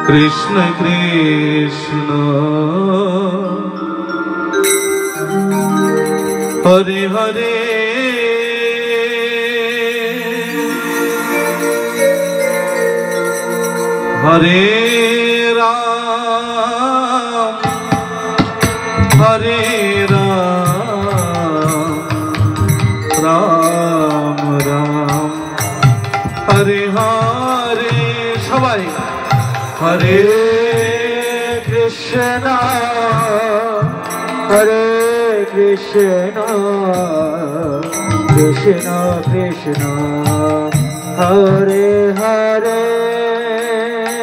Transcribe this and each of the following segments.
कृष्ण कृष्ण हरे हरे हरे राम हरे राम राम राम हरे हरे सबाई हरे कृष्णा कृष्ण कृष्ण हरे हरे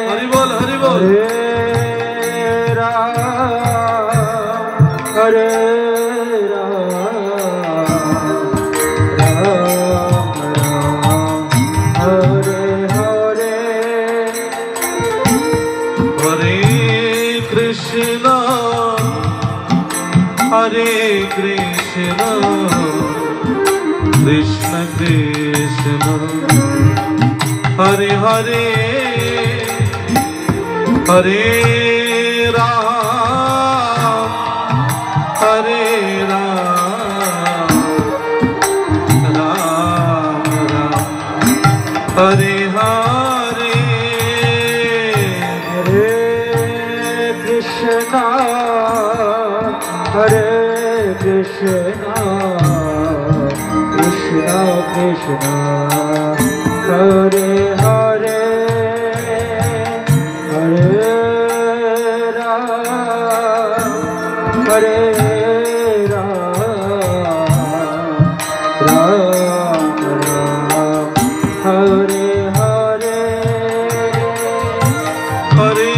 हरि बोल हरे राम हरे हरे कृष्ण कृष्ण कृष्ण हरे हरे हरे राम राम राम हरे हरे हरे कृष्ण हरे Krishna Krishna Krishna Hare Hare Hare Ram Ram Ram Hare Hare Hare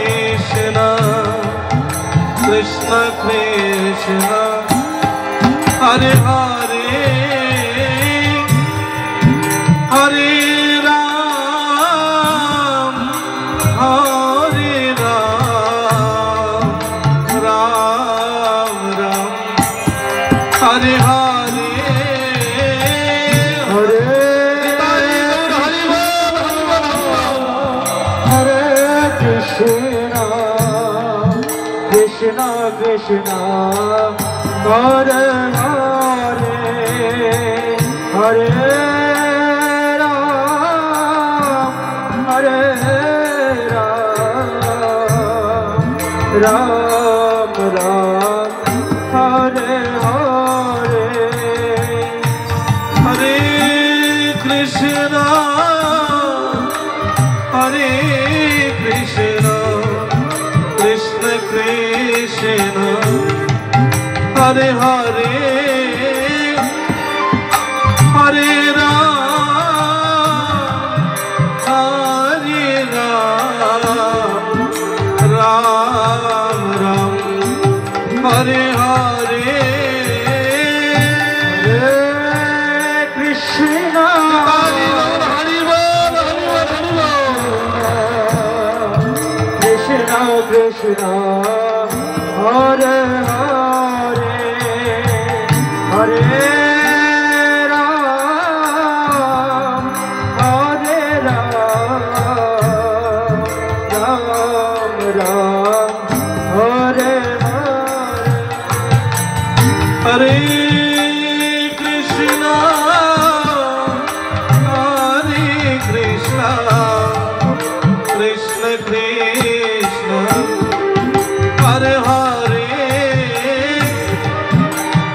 Krishna Krishna Krishna Hare Hare Hare Ram Ram Ram Hare Hare Hare Hare Krishna Krishna Krishna Hare Hare Hare Ram Ram Ram Hare Hare Hare Krishna Krishna Krishna Hare Hare Hare Ram Ram Hare Hare Krishna Krishna Krishna Hare Hare Hare Ram Ram Ram Hare Hare Krishna Krishna Krishna Hare Hare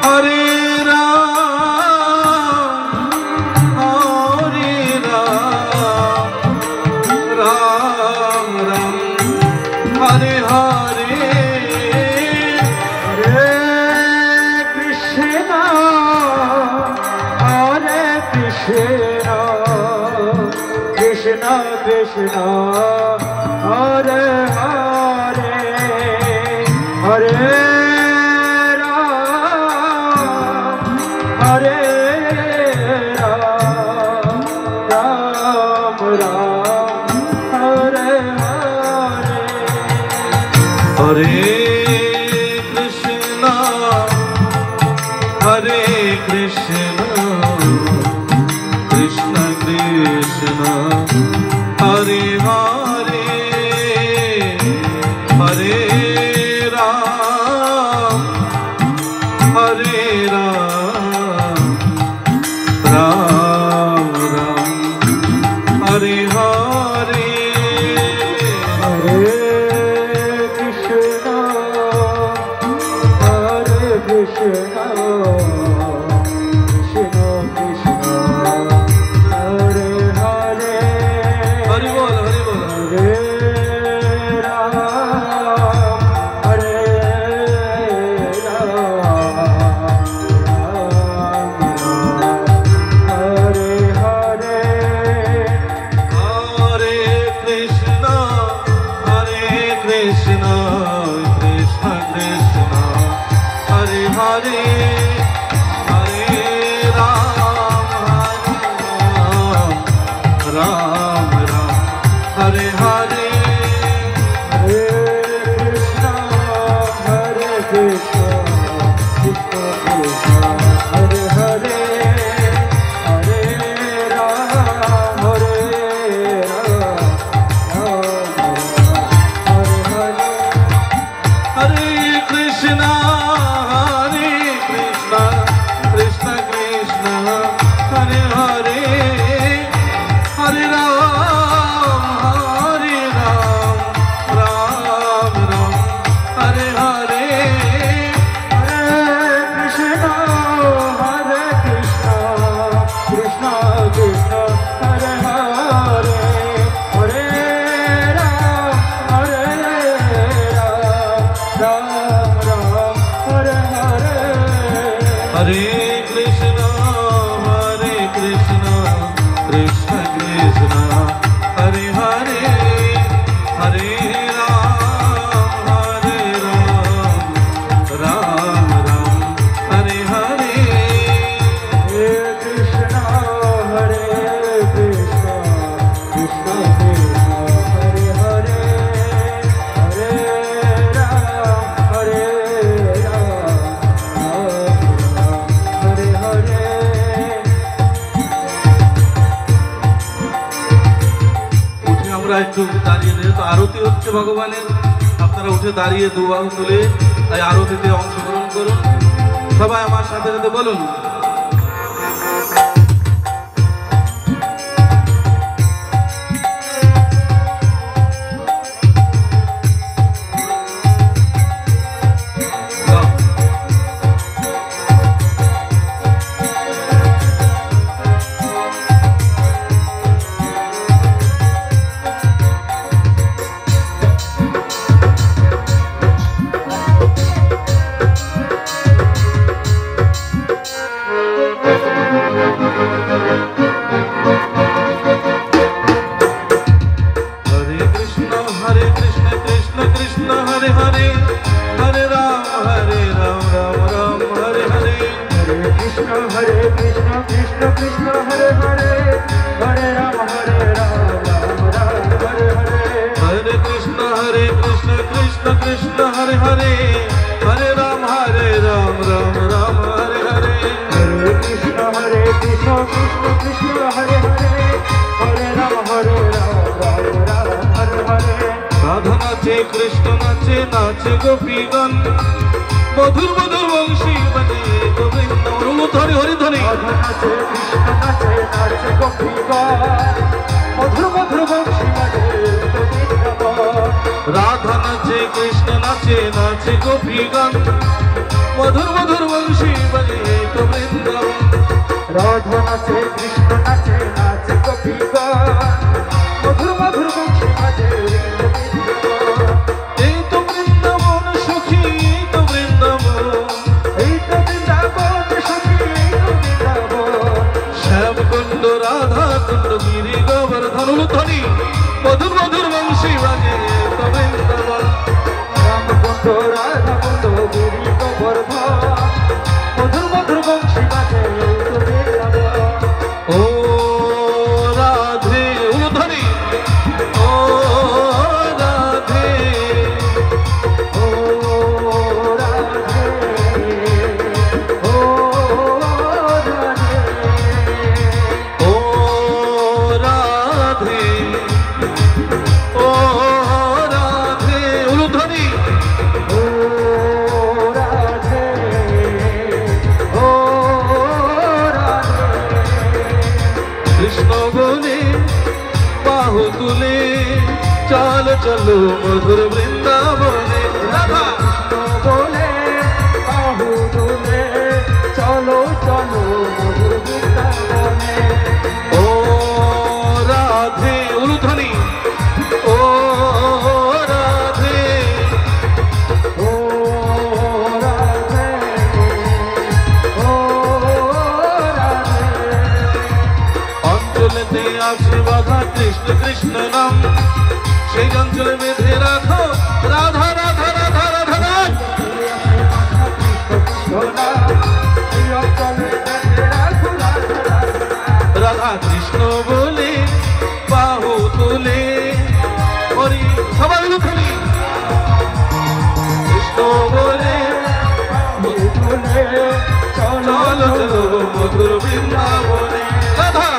Hare Ram Ram Hare Hare Hare Krishna Krishna Krishna Hare Hare Hare Ram Ram Hare Hare Hare Krishna Krishna, Krishna Krishna, Hare Hare, Hare Ram, Hare Ram, Ram Ram, Hare Hare, Hare Krishna, Hare Krishna, Krishna Krishna, Hare Hare, Hare Bol, Hare Bol, Hare Ram, Hare Ram, Ram Ram, Hare Hare. Hare Krishna, Krishna Krishna, Hare Hare, Hare Ram, Ram Ram, Hare Hare. Hare Krishna, Hare Krishna, Krishna Krishna, Hare Hare, Hare Ram, Hare Ram, Ram Ram, Hare Hare. Hare Krishna, Krishna Krishna, Hare Hare, Hare Ram, Ram Ram, Hare Hare. Hare Krishna, Hare Krishna, Krishna Krishna, Hare Hare, Hare Ram, Ram Ram, Hare Hare. Hare Krishna, Krishna Krishna, Hare Hare, Hare Ram, Ram Ram, Hare Hare. Hare Krishna, Hare Krishna, Krishna Krishna, Hare Hare, Hare Ram, Hare Hare. উঠে আমরা একটু দাঁড়িয়ে যেহেতু আরতি হচ্ছে ভগবানের, আপনারা উঠে দাঁড়িয়ে দুবাহু তুলে তাই আরতিতে অংশগ্রহণ করুন। সবাই আমার সাথে সাথে বলুন, কৃষ্ণ নাচে নাচে গোপীগণ মধুর মধুর বংশী বাজে গোবিন্দ হরি হরি ধ্বনি নাচে কৃষ্ণ নাচে নাচে গোপীগণ মধুর মধুর বংশী বাজে গোবিন্দ রাধা নাচে কৃষ্ণ নাচে নাচে গোপীগণ মধুর মধুর বংশী বাজে গোবিন্দ রাধা নাচে কৃষ্ণ নাচে নাচে গোপীগণ মধুর মধুর বংশী বাজে মধুর মধুর বংশী বাজে গোবিন্দবন রাম কুণ্ড রাধা কুণ্ড গিরি গোবর্ধন মধুর মধুর বংশী বাজে গোবিন্দবন চলো মধুর বৃন্দাবনে রাধা বলে বাহু তুলে চলো চলো মধুর বৃন্দাবনে। ও রাধে উলুধ্বনি ও রাধে ও রাধে ও রাধে। অঞ্চলেতে আছে বাধা কৃষ্ণ কৃষ্ণ নাম সেই অঞ্চলে বেঁধে রাখো রাধা রাধা রাধা রাধা নাম। রাধা কৃষ্ণ বলে বাহু তুলে হরি সবাই উলুধ্বনি কৃষ্ণ বলে চলো চলো মধুর বৃন্দাবনে রাধা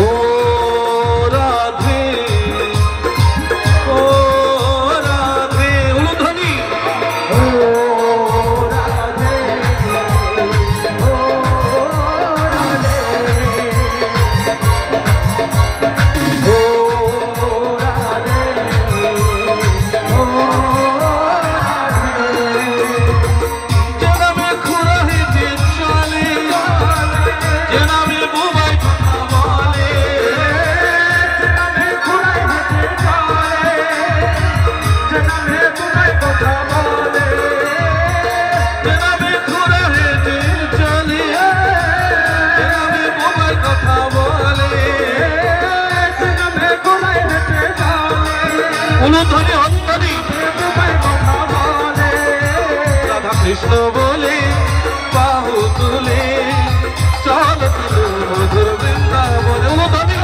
ও রাধে ও রাধে উলুধ্বনি ও রাধে ও রাধে ও রাধে ও রাধে। যে নামে খুড়া হেঁটে চলে যে নামে বোবাই কথা বলে যে নামে খুড়া হেঁটে চলে যে নামে বোবাই কথা বলে উলুধ্বনি হন্তনি রাধা কৃষ্ণ বলে বাহু তুলে চল চলো মধুর বৃন্দাবনে উলুধ্বনি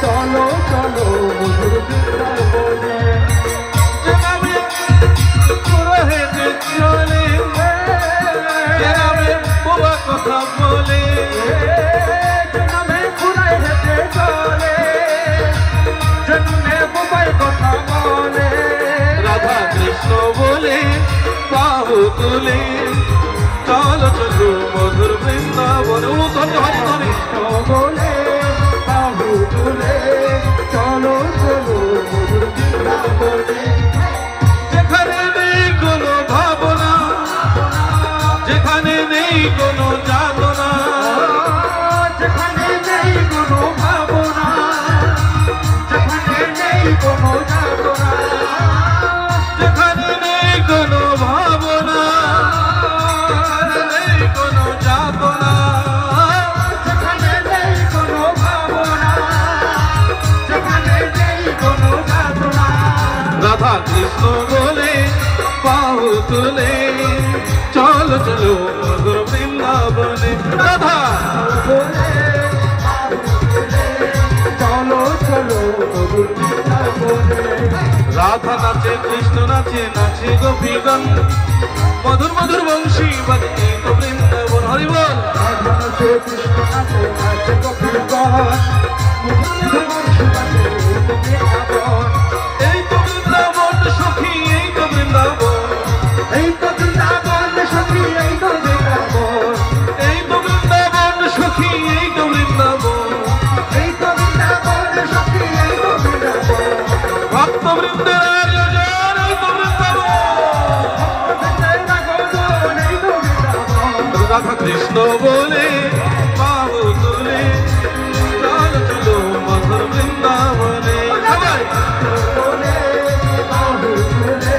চলো চলো মধুর বৃন্দাবনে। যে নামে খুড়া হেঁটে চলে যে নামে বোবা কথা বলে রাধা কৃষ্ণ বলে বাহু তুলে চলো চলো মধুর বৃন্দাবনে উলুধ্বনি হরিধ্বনি বলে বাহু তুলে চলো চলো মধুর বৃন্দাবনে। যেখানে নেই কোনো ভাবনা যেখানে নেই কোনো যাতনা যেখানে নেই কোনো ভাবনা যেখানে নেই কোনো যাতনা যেখানে নেই কোনো ভাবনা যেখানে নেই কোনো যাতনা যেখানে নেই কোনো ভাবনা যেখানে নেই কোনো যাতনা। রাধা কৃষ্ণ বলে বাহু তুলে চলো চলো মধুর বৃন্দাবনে রাধা বলে বাহু তুলে চলো চলো মধুর বৃন্দাবনে। রাধা নাচে কৃষ্ণ নাচে নাচে গোপীগণ মধুর মধুর বংশী বাজে এই তো বৃন্দাবন হরি বল রাধানাথে কৃষ্ণ নাচে নাচে গোপীগণ মধুর বংশী বাজে এই তো বৃন্দাবন। এই তো বৃন্দাবন সখী এই তো বৃন্দাবন এই তো বৃন্দাবন সখী এই তো বৃন্দাবন এই তো বৃন্দাবন সখী এই তো বৃন্দাবন এই তো বৃন্দাবন সখী এই তো বৃন্দাবন। ভক্ত বৃন্দের আয়োজন এই তো বৃন্দাবন এই তো বৃন্দাবন। রাধা কৃষ্ণ বলে বাহু তুলে চলো চলো মধুর বৃন্দাবনে সবাই বলে বাহু তুলে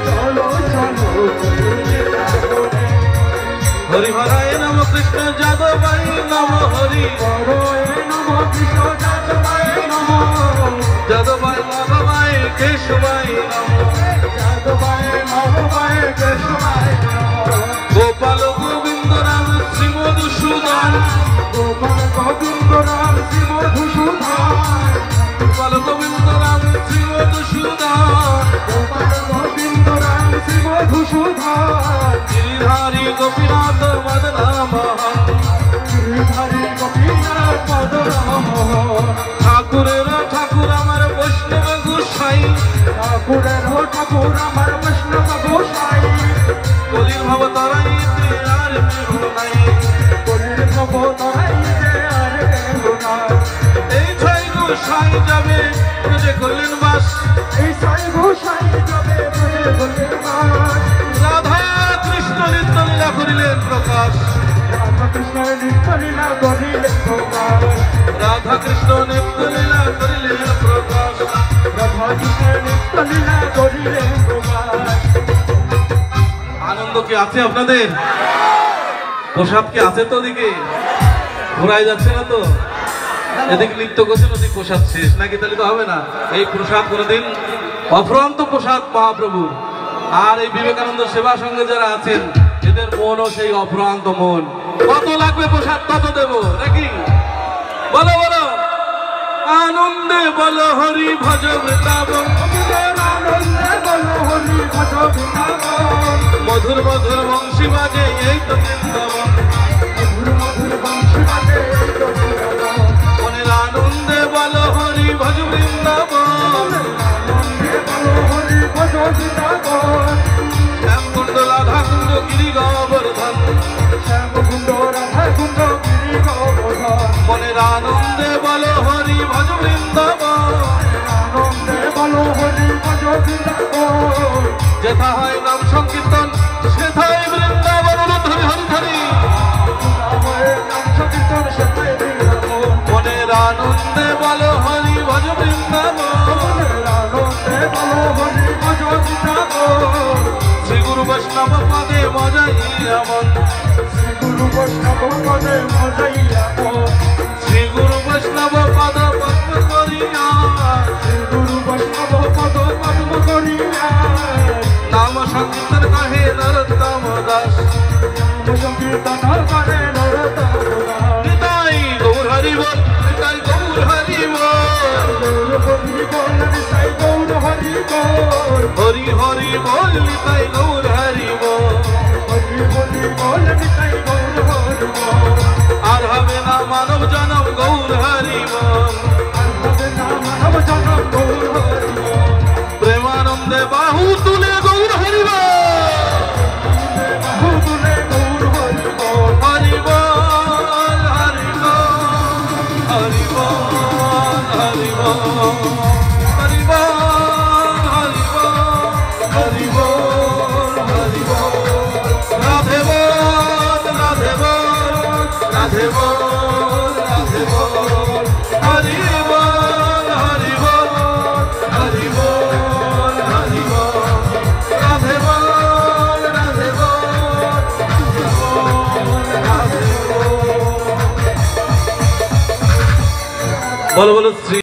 চলো চলো মধুর বৃন্দাবনে। হরি হরায় নম কৃষ্ণ যাদবাই নম হরি হরে নম কৃষ্ণ যাদবায় নম যাদবাই মাধবাই কেশবাই নম যাদবায় নমবায় কেশবায় নম। গোপাল গোবিন্দ রাম শ্রী মধুসূদন গোপাল গোবিন্দ রাম শ্রী মধুসূদন গোপাল গোবিন্দ রাম শ্রী মধুসূদন গোপাল গোবিন্দ রাম শ্রী মধুসূদন গিরিধারী গোপীনাথ মদনাম গিরিধারী গোপীনাথ মদন ঠাকুরের ঠাকুর ঠাকুর আমার বৈষ্ণব গোসাই কলির ভব তরাইতে আর কেহ নাই কলির ভব তরাইতে আর কেহ নাই এই ছয় গোসাই যাবে ব্রজে করলেন বাস এই ছয় গোসাই যাবে ব্রজে করলেন বাস রাধা কৃষ্ণ নিত্য লীলা করিলেন প্রকাশ রাধা কৃষ্ণ নিত্য লীলা করিলেন প্রকাশ রাধা কৃষ্ণ নিত্য লীলা করিলেন প্রকাশ রাধা কৃষ্ণ নিত্য লীলা করিলেন প্রকাশ আনন্দ কি আছে আপনাদের? প্রসাদ কি আছে তো? ওদিকে ঘোরাই যাচ্ছে না তো? এদিকে নৃত্য করছেন, ওদিকে প্রসাদ শেষ নাকি? তাহলে তো হবে না। এই প্রসাদ কোনোদিন অফুরন্ত প্রসাদ মহাপ্রভু। আর এই বিবেকানন্দ সেবা সঙ্গে যারা আছেন এদের মনও সেই অফুরন্ত মন। কত লাগবে প্রসাদ তত দেব নাকি? বলো বলো, আনন্দে বলো হরি ভজ বৃন্দাবন, আনন্দে বলো হরি ভজ বৃন্দাবন, মধুর মধুর বংশী বাজে এই তো বৃন্দাবন, মধুর মধুর বংশী বাজে এই তো বৃন্দাবন, মনের আনন্দে বলো হরি ভজ বৃন্দাবন, আনন্দে বলো হরি ভজ বৃন্দাবন, শ্যামকুণ্ড রাধাকুণ্ড গিরি গোবর্ধন, শ্যামকুণ্ড রাধাকুণ্ড গিরি গোবর্ধন, মনের আনন্দে বলো হরি ভজ বৃন্দাবন, আনন্দে বলো হরি ভজ বৃন্দাবন, যেথা হয় নাম সংকীর্তন সেথায় বৃন্দাবন। হরি হরি হরি, নাম সংকীর্তন সেথায় বৃন্দাবন, মনের আনন্দে বলো হরি ভজ বৃন্দাবন, আনন্দে বলো হরি ভজ বৃন্দাবন, শ্রী গুরু বৈষ্ণব পদে মজাইয়া মন, শ্রী গুরু বৈষ্ণব পদে মজাইয়া মন, শ্রী গুরু বৈষ্ণব পদ পদ্ম করিয়া, শ্রী গুরু বৈষ্ণব পদ পদ্ম করিয়া, নাম সংকীর্তন কহে নরোত্তম দাস, নাম সংকীর্তন করে নরোত্তম দাস, নিতাই গৌর হরি বল, নিতাই গৌর হরি বল, গৌর হরি বল নিতাই গৌর হরি বল, হরি হরি বল নিতাই গৌর হরি বল। হরি হরি বল নিতাই গৌর হরি বল, আর হবে না মানব জনম গৌর হরি বল, আর হবে না মানব জনম গৌর হরি বল, প্রেমানন্দে বাহু তুলে গৌর হরি বল, বাহু তুলে গৌর হরি বল, হরি বল হরি বল, হরি বল হরি বল, হরি বল হরি বল, হরি বল হরি বল, রাধে বল রাধে বল, রাধে বল রাধে বল, হরি বল হরি বল, হরি বল হরি বল, রাধে বল রাধে বল, রাধে বল। বলো বলো শ্রী